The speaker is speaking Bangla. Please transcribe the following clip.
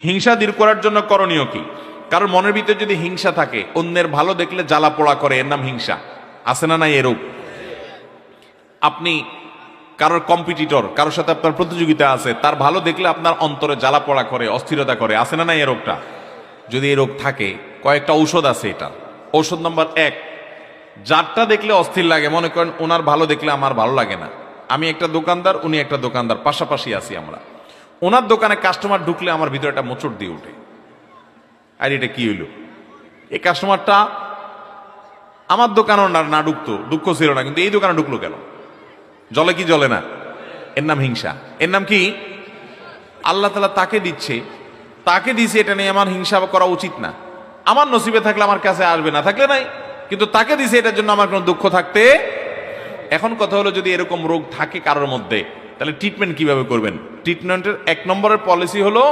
হিংসা দূর করার জন্য করণীয় কি? কারণ মনের ভিতরে যদি হিংসা থাকে, অন্যের ভালো দেখলে জ্বালা পোড়া করে, এর নাম হিংসা। আছে না নাই এরূপ? আপনি কারোর কম্পিটিটর, কারোর সাথে আপনার প্রতিযোগিতা আছে, তার ভালো দেখলে আপনার অন্তরে জ্বালা পোড়া করে, অস্থিরতা করে। আছে না নাই এই রোগটা? যদি এই রোগ থাকে, কয়েকটা ঔষধ আছে এটা। ঔষধ নম্বর 1, যারটা দেখলে অস্থির লাগে, মনে করেন ওনার ভালো দেখলে আমার ভালো লাগে না। আমি একটা দোকানদার, উনি একটা দোকানদার, পাশাপাশি আছি আমরা। ওনার দোকানে কাস্টমার ঢুকলে আমার ভিতরে একটা মোচড় দিয়ে ওঠে, আর এটা কি হইল? এই কাস্টমারটা আমার দোকানও না ঢুকতো, দুঃখ ছিল না, কিন্তু এই দোকানে ঢুকলো কেন? জলে কি জলে না? এর নাম হিংসা। এর নাম কি? আল্লাহ তাআলা তাকে দিচ্ছে, তাকে দিছে, এটা নিয়ে আমার হিংসা করা উচিত না। আমার নসিবে থাকলে আমার কাছে আসবে, না থাকলে নাই, কিন্তু তাকে দিছে, এটার জন্য আমার কোনো দুঃখ থাকতে। এখন কথা হলো, যদি এরকম রোগ থাকে কারোর মধ্যে, তাহলে ট্রিটমেন্ট কিভাবে করবেন? ট্রিটমেন্টের 1 নম্বরের পলিসি হলো